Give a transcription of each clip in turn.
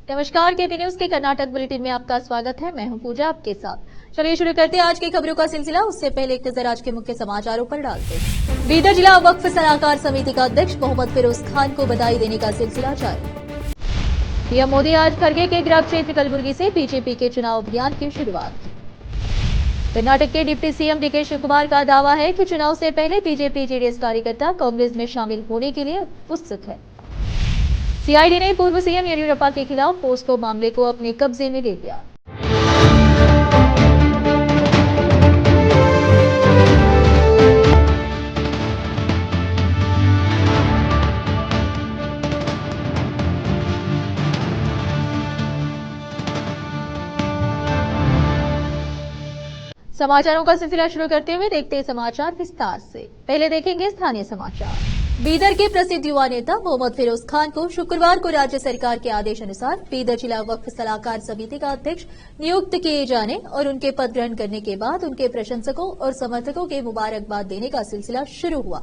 नमस्कार, KP news के Karnataka bulletin में आपका स्वागत है। मैं हूं पूजा आपके साथ। चलिए शुरू करते हैं आज की खबरों का सिलसिला। उससे पहले एक नजर आज के मुख्य समाचारों पर डालते हैं। बीदर जिला वक्फ सलाहकार समिति का अध्यक्ष मोहम्मद फिरोज खान को बधाई देने का सिलसिला जारी। पीएम मोदी आज खरगे के गृह क्षेत्र कलबुर्गी से बीजेपी के चुनाव अभियान की शुरुआत। कर्नाटक के डिप्टी सीएम डीके शिवकुमार का दावा है कि चुनाव से पहले बीजेपी जेडीएस कार्यकर्ता कांग्रेस में शामिल होने के लिए उत्सुक है। सीआईडी ने पूर्व सीएम येदियुरप्पा के खिलाफ पोस्को मामले को अपने कब्जे में ले लिया। समाचारों का सिलसिला शुरू करते हुए देखते हैं समाचार विस्तार से। पहले देखेंगे स्थानीय समाचार। बीदर के प्रसिद्ध युवा नेता मोहम्मद फिरोज खान को शुक्रवार को राज्य सरकार के आदेश अनुसार बीदर जिला वक्फ सलाहकार समिति का अध्यक्ष नियुक्त किए जाने और उनके पद ग्रहण करने के बाद उनके प्रशंसकों और समर्थकों के मुबारकबाद देने का सिलसिला शुरू हुआ,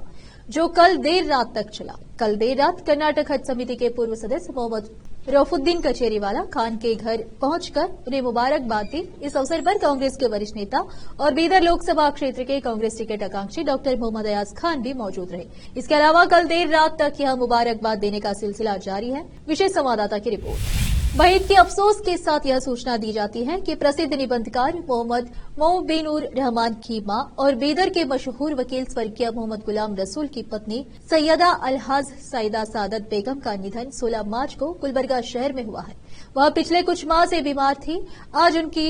जो कल देर रात तक चला। कल देर रात कर्नाटक हज समिति के पूर्व सदस्य मोहम्मद रऊफुद्दीन कचेरीवाला खान के घर पहुंचकर उन्हें मुबारकबाद दी। इस अवसर पर कांग्रेस के वरिष्ठ नेता और बीदर लोकसभा क्षेत्र के कांग्रेस टिकट आकांक्षी डॉक्टर मोहम्मद अयाज खान भी मौजूद रहे। इसके अलावा कल देर रात तक यह मुबारकबाद देने का सिलसिला जारी है। विशेष संवाददाता की रिपोर्ट। वहीं की अफसोस के साथ यह सूचना दी जाती है कि प्रसिद्ध निबंधकार मोहम्मद मोबिनुर रहमान की मां और बीदर के मशहूर वकील स्वर्गीय मोहम्मद गुलाम रसूल की पत्नी सैयदा अलहाज सईदा सादत बेगम का निधन 16 मार्च को गुलबर्गा शहर में हुआ है। वह पिछले कुछ माह से बीमार थी। आज उनकी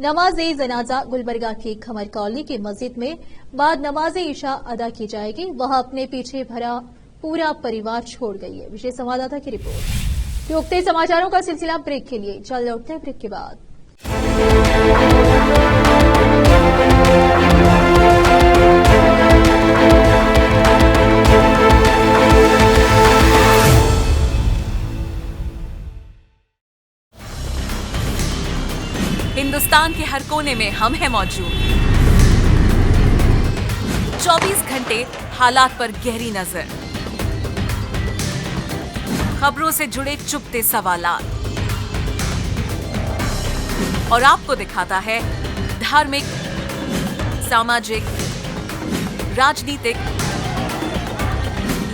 नमाज जनाजा गुलबर्गा की खमर कॉलोनी की मस्जिद में बाद नमाज ईशा अदा की जाएगी। वह अपने पीछे भरा पूरा परिवार छोड़ गई है। विशेष संवाददाता की रिपोर्ट। रोकते समाचारों का सिलसिला ब्रेक के लिए। चल लौटते हैं ब्रेक के बाद। हिंदुस्तान के हर कोने में हम हैं मौजूद। 24 घंटे हालात पर गहरी नजर, खबरों से जुड़े चुपते सवालात और आपको दिखाता है धार्मिक, सामाजिक, राजनीतिक,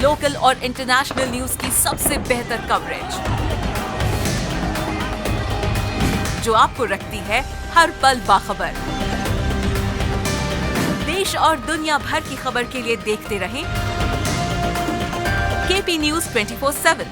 लोकल और इंटरनेशनल न्यूज की सबसे बेहतर कवरेज, जो आपको रखती है हर पल बाखबर। देश और दुनिया भर की खबर के लिए देखते रहें केपी न्यूज 24/7।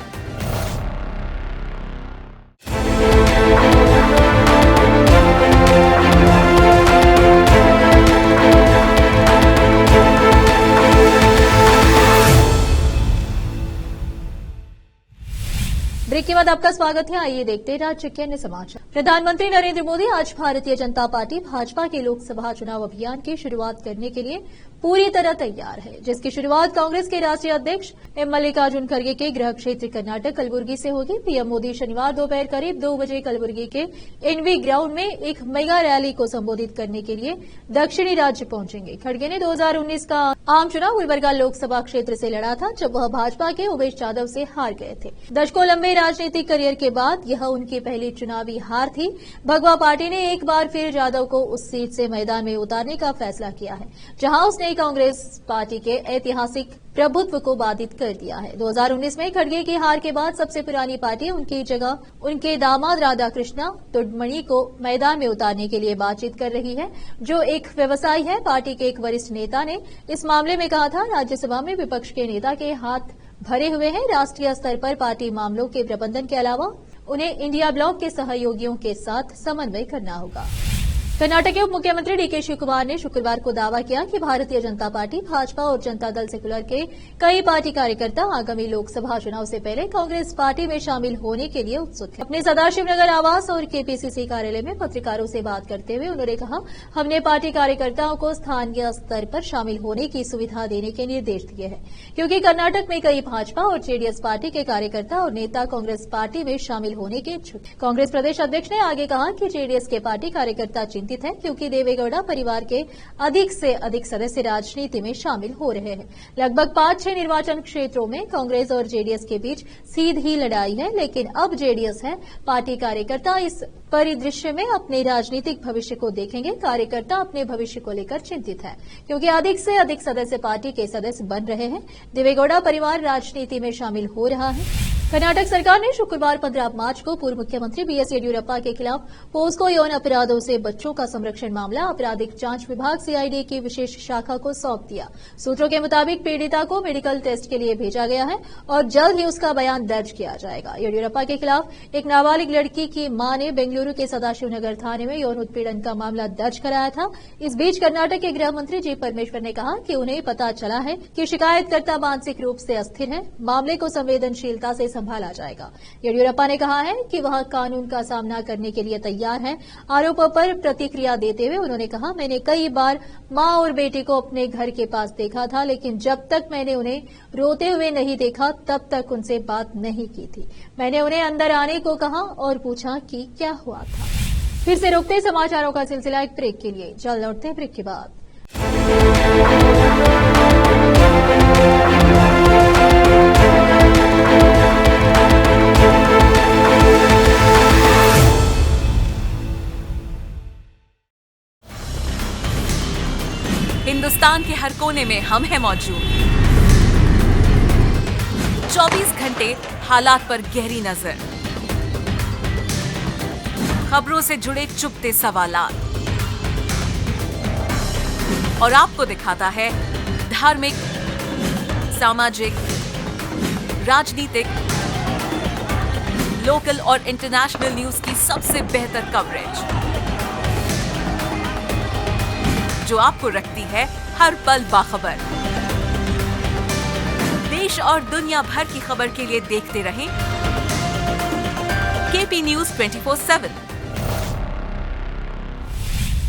ब्रेक के बाद आपका स्वागत है। आइए देखते हैं राज्य के अन्य समाचार। प्रधानमंत्री नरेंद्र मोदी आज भारतीय जनता पार्टी भाजपा के लोकसभा चुनाव अभियान की शुरुआत करने के लिए पूरी तरह तैयार है, जिसकी शुरुआत कांग्रेस के राष्ट्रीय अध्यक्ष एम मल्लिकार्जुन खड़गे के गृह क्षेत्र कर्नाटक कलबुर्गी से होगी। पीएम मोदी शनिवार दोपहर करीब 2 बजे कलबुर्गी के एनवी ग्राउंड में एक मेगा रैली को संबोधित करने के लिए दक्षिणी राज्य पहुंचेंगे। खड़गे ने 2019 का आम चुनाव गुलबर्गा लोकसभा क्षेत्र से लड़ा था, जब वह भाजपा के उमेश यादव से हार गए थे। दशकों लंबे राजनीतिक करियर के बाद यह उनकी पहली चुनावी हार थी। भगवा पार्टी ने एक बार फिर यादव को उस सीट से मैदान में उतारने का फैसला किया है, जहां उसने कांग्रेस पार्टी के ऐतिहासिक प्रभुत्व को बाधित कर दिया है। 2019 में खड़गे की हार के बाद सबसे पुरानी पार्टी उनकी जगह उनके दामाद राधाकृष्णा तुडमणि को मैदान में उतारने के लिए बातचीत कर रही है, जो एक व्यवसायी है। पार्टी के एक वरिष्ठ नेता ने इस मामले में कहा था, राज्यसभा में विपक्ष के नेता के हाथ भरे हुए हैं। राष्ट्रीय स्तर पर पार्टी मामलों के प्रबंधन के अलावा उन्हें इंडिया ब्लॉक के सहयोगियों के साथ समन्वय करना होगा। कर्नाटक के उप मुख्यमंत्री डीके शिवकुमार ने शुक्रवार को दावा किया कि भारतीय जनता पार्टी, भाजपा और जनता दल सेकुलर के कई पार्टी कार्यकर्ता आगामी लोकसभा चुनाव से पहले कांग्रेस पार्टी में शामिल होने के लिए उत्सुक हैं। अपने सदाशिवनगर आवास और केपीसीसी कार्यालय में पत्रकारों से बात करते हुए उन्होंने कहा, हमने पार्टी कार्यकर्ताओं को स्थानीय स्तर पर शामिल होने की सुविधा देने के निर्देश दिए हैं, क्योंकि कर्नाटक में कई भाजपा और जेडीएस पार्टी के कार्यकर्ता और नेता कांग्रेस पार्टी में शामिल होने के इच्छुक। कांग्रेस प्रदेश अध्यक्ष ने आगे कहा कि जेडीएस के पार्टी कार्यकर्ता चिंतित है क्योंकि देवेगौड़ा परिवार के अधिक से अधिक सदस्य राजनीति में शामिल हो रहे हैं। लगभग 5-6 निर्वाचन क्षेत्रों में कांग्रेस और जेडीएस के बीच सीधी लड़ाई है, लेकिन अब जेडीएस है। पार्टी कार्यकर्ता इस परिदृश्य में अपने राजनीतिक भविष्य को देखेंगे। कार्यकर्ता अपने भविष्य को लेकर चिंतित है क्योंकि अधिक से अधिक सदस्य पार्टी के सदस्य बन रहे हैं। देवेगौड़ा परिवार राजनीति में शामिल हो रहा है। कर्नाटक सरकार ने शुक्रवार 15 मार्च को पूर्व मुख्यमंत्री बीएस येडियुरप्पा के खिलाफ पोस्को यौन अपराधों से बच्चों का संरक्षण मामला आपराधिक जांच विभाग सीआईडी की विशेष शाखा को सौंप दिया। सूत्रों के मुताबिक पीड़िता को मेडिकल टेस्ट के लिए भेजा गया है और जल्द ही उसका बयान दर्ज किया जाएगा। येडियुरप्पा के खिलाफ एक नाबालिग लड़की की मां ने बेंगलुरु के सदाशिवनगर थाने में यौन उत्पीड़न का मामला दर्ज कराया था। इस बीच कर्नाटक के गृह मंत्री जी परमेश्वर ने कहा कि उन्हें पता चला है कि शिकायतकर्ता मानसिक रूप से अस्थिर है। मामले को संवेदनशीलता से संभाला जाएगा। येडियुरप्पा ने कहा है कि वह कानून का सामना करने के लिए तैयार है। आरोपों पर प्रतिक्रिया देते हुए उन्होंने कहा, मैंने कई बार मां और बेटी को अपने घर के पास देखा था, लेकिन जब तक मैंने उन्हें रोते हुए नहीं देखा तब तक उनसे बात नहीं की थी। मैंने उन्हें अंदर आने को कहा और पूछा कि क्या हुआ था। फिर से रोकते समाचारों का सिलसिला एक ब्रेक के लिए। जल्द लौटते ब्रेक के बाद। हिंदुस्तान के हर कोने में हम हैं मौजूद। 24 घंटे हालात पर गहरी नजर, खबरों से जुड़े चुपते सवालात और आपको दिखाता है धार्मिक, सामाजिक, राजनीतिक, लोकल और इंटरनेशनल न्यूज की सबसे बेहतर कवरेज जो आपको रखती है हर पल बाखबर। देश और दुनिया भर की खबर के लिए देखते रहें केपी न्यूज 24/7।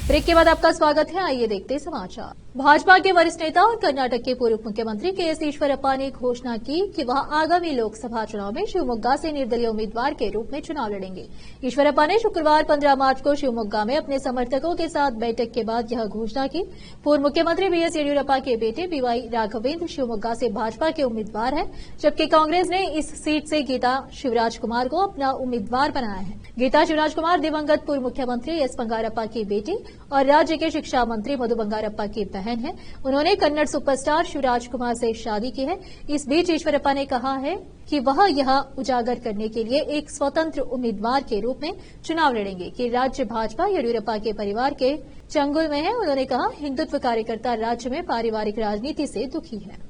ब्रेक के बाद आपका स्वागत है। आइए देखते हैं समाचार। भाजपा के वरिष्ठ नेता और कर्नाटक के पूर्व मुख्यमंत्री के.एस. ईश्वरप्पा ने घोषणा की कि वह आगामी लोकसभा चुनाव में शिवमोगा से निर्दलीय उम्मीदवार के रूप में चुनाव लड़ेंगे। ईश्वरप्पा ने शुक्रवार 15 मार्च को शिवमोगा में अपने समर्थकों के साथ बैठक के बाद यह घोषणा की। पूर्व मुख्यमंत्री बीएस येडियुरप्पा के बेटे बीवाई राघवेंद्र शिवमोगा से भाजपा के उम्मीदवार हैं, जबकि कांग्रेस ने इस सीट से गीता शिवराज कुमार को अपना उम्मीदवार बनाया है। गीता शिवराज कुमार दिवंगत पूर्व मुख्यमंत्री एस. बंगारप्पा की बेटी और राज्य के शिक्षा मंत्री मधु बंगारप्पा की बहन है। उन्होंने कन्नड़ सुपरस्टार शिवराज कुमार से शादी की है। इस बीच ईश्वरप्पा ने कहा है कि वह यह उजागर करने के लिए एक स्वतंत्र उम्मीदवार के रूप में चुनाव लड़ेंगे कि राज्य भाजपा येडियुरप्पा के परिवार के चंगुल में है। उन्होंने कहा, हिंदुत्व कार्यकर्ता राज्य में पारिवारिक राजनीति से दुखी है।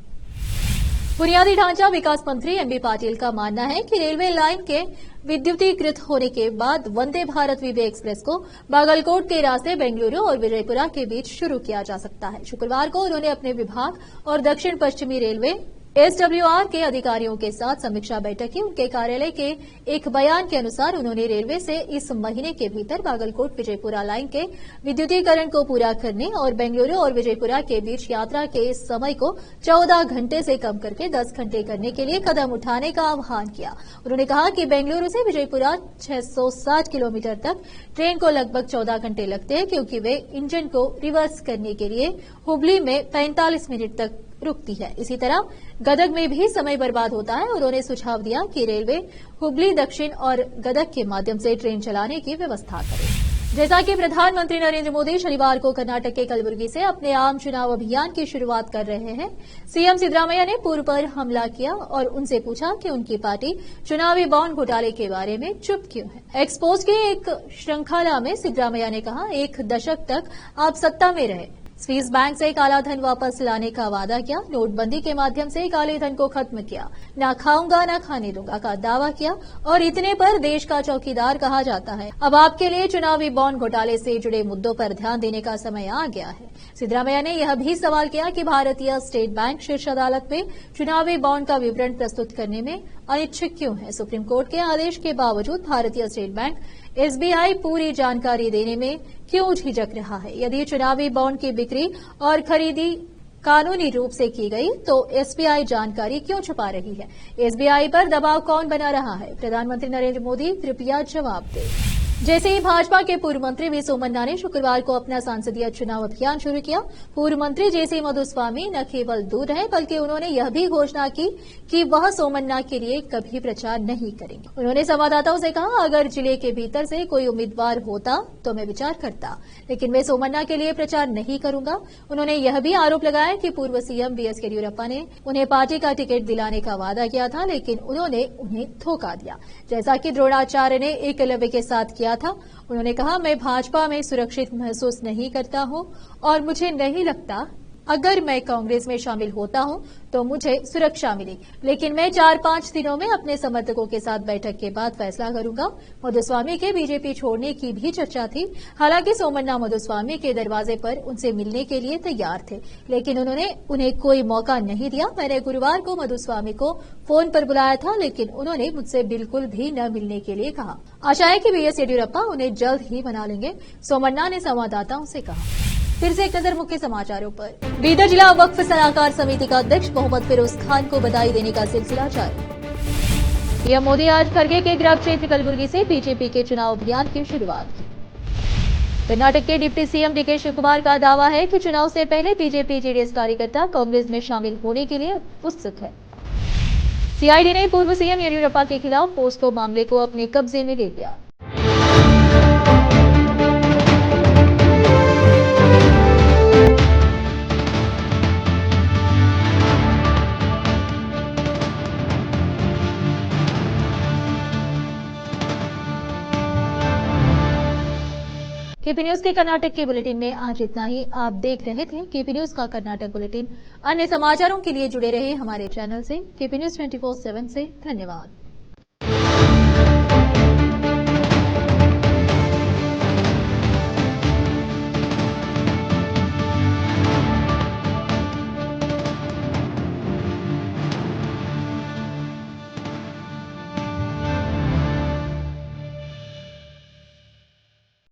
बुनियादी ढांचा विकास मंत्री एमबी पाटिल का मानना है कि रेलवे लाइन के विद्युतीकृत होने के बाद वंदे भारत वीवी एक्सप्रेस को बागलकोट के रास्ते बेंगलुरु और विजयपुरा के बीच शुरू किया जा सकता है। शुक्रवार को उन्होंने अपने विभाग और दक्षिण पश्चिमी रेलवे एसडब्ल्यूआर के अधिकारियों के साथ समीक्षा बैठक की। उनके कार्यालय के एक बयान के अनुसार उन्होंने रेलवे से इस महीने के भीतर बागलकोट विजयपुरा लाइन के विद्युतीकरण को पूरा करने और बेंगलुरु और विजयपुरा के बीच यात्रा के समय को 14 घंटे से कम करके 10 घंटे करने के लिए कदम उठाने का आह्वान किया। उन्होंने कहा कि बेंगलुरु से विजयपुरा 660 किलोमीटर तक ट्रेन को लगभग 14 घंटे लगते हैं, क्योंकि वे इंजन को रिवर्स करने के लिए हुबली में 45 मिनट तक रुकती है। इसी तरह गदग में भी समय बर्बाद होता है। उन्होंने सुझाव दिया कि रेलवे हुबली, दक्षिण और गदग के माध्यम से ट्रेन चलाने की व्यवस्था करे। जैसा कि प्रधानमंत्री नरेंद्र मोदी शनिवार को कर्नाटक के कलबुर्गी से अपने आम चुनाव अभियान की शुरुआत कर रहे हैं, सीएम सिद्धरामैया ने पूर्व पर हमला किया और उनसे पूछा कि उनकी पार्टी चुनावी बॉन्ड घोटाले के बारे में चुप क्यों है। एक्सपोज के एक श्रृंखला में सिद्धरामैया ने कहा, 1 दशक तक आप सत्ता में रहे, स्विस बैंक से काला धन वापस लाने का वादा किया, नोटबंदी के माध्यम से काले धन को खत्म किया, ना खाऊंगा ना खाने दूंगा का दावा किया और इतने पर देश का चौकीदार कहा जाता है। अब आपके लिए चुनावी बॉन्ड घोटाले से जुड़े मुद्दों पर ध्यान देने का समय आ गया है। सिद्धरामैया ने यह भी सवाल किया कि भारतीय स्टेट बैंक शीर्ष अदालत में चुनावी बॉन्ड का विवरण प्रस्तुत करने में अनिच्छुक क्यों है। सुप्रीम कोर्ट के आदेश के बावजूद भारतीय स्टेट बैंक एसबीआई पूरी जानकारी देने में क्यों झिझक रहा है। यदि चुनावी बॉन्ड की बिक्री और खरीदी कानूनी रूप से की गई तो एसबीआई जानकारी क्यों छुपा रही है। एसबीआई पर दबाव कौन बना रहा है। प्रधानमंत्री नरेंद्र मोदी कृपया जवाब दें। जैसे ही भाजपा के पूर्व मंत्री वी सोमन्ना ने शुक्रवार को अपना सांसदीय चुनाव अभियान शुरू किया, पूर्व मंत्री जेसी मधुस्वामी न केवल दूर रहे बल्कि उन्होंने यह भी घोषणा की कि वह सोमन्ना के लिए कभी प्रचार नहीं करेंगे। उन्होंने संवाददाताओं से कहा, अगर जिले के भीतर से कोई उम्मीदवार होता तो मैं विचार करता, लेकिन मैं सोमन्ना के लिए प्रचार नहीं करूंगा। उन्होंने यह भी आरोप लगाया कि पूर्व सीएम बीएस येदियुरप्पा ने उन्हें पार्टी का टिकट दिलाने का वादा किया था, लेकिन उन्होंने उन्हें धोखा दिया, जैसा कि द्रोणाचार्य ने एकलव्य के साथ किया था। उन्होंने कहा, मैं भाजपा में सुरक्षित महसूस नहीं करता हूं और मुझे नहीं लगता अगर मैं कांग्रेस में शामिल होता हूं तो मुझे सुरक्षा मिली, लेकिन मैं 4-5 दिनों में अपने समर्थकों के साथ बैठक के बाद फैसला करूंगा। मधुस्वामी के बीजेपी छोड़ने की भी चर्चा थी। हालांकि सोमन्ना मधुस्वामी के दरवाजे पर उनसे मिलने के लिए तैयार थे, लेकिन उन्होंने उन्हें कोई मौका नहीं दिया। मैंने गुरुवार को मधुस्वामी को फोन पर बुलाया था, लेकिन उन्होंने मुझसे बिल्कुल भी न मिलने के लिए कहा। आशा है कि बीएस येदियुरप्पा उन्हें जल्द ही मना लेंगे, सोमन्ना ने संवाददाताओं से कहा। फिर से एक नजर मुख्य समाचारों पर। बीदर जिला वक्फ सलाहकार समिति का अध्यक्ष मोहम्मद फिरोज खान को बधाई देने का सिलसिला जारी। पीएम मोदी आज खरगे के गृह क्षेत्र कलबुर्गी से बीजेपी के चुनाव अभियान की शुरुआत की। कर्नाटक के डिप्टी सीएम डीके शिवकुमार का दावा है कि चुनाव से पहले बीजेपी जेडीएस कार्यकर्ता कांग्रेस में शामिल होने के लिए उत्सुक है। सीआईडी ने पूर्व सीएम येदियुरप्पा के खिलाफ पोस्को मामले को अपने कब्जे में ले लिया। केपी न्यूज के कर्नाटक के बुलेटिन में आज इतना ही। आप देख रहे थे केपी न्यूज का कर्नाटक बुलेटिन। अन्य समाचारों के लिए जुड़े रहे हमारे चैनल से। केपी न्यूज 24/7 से धन्यवाद।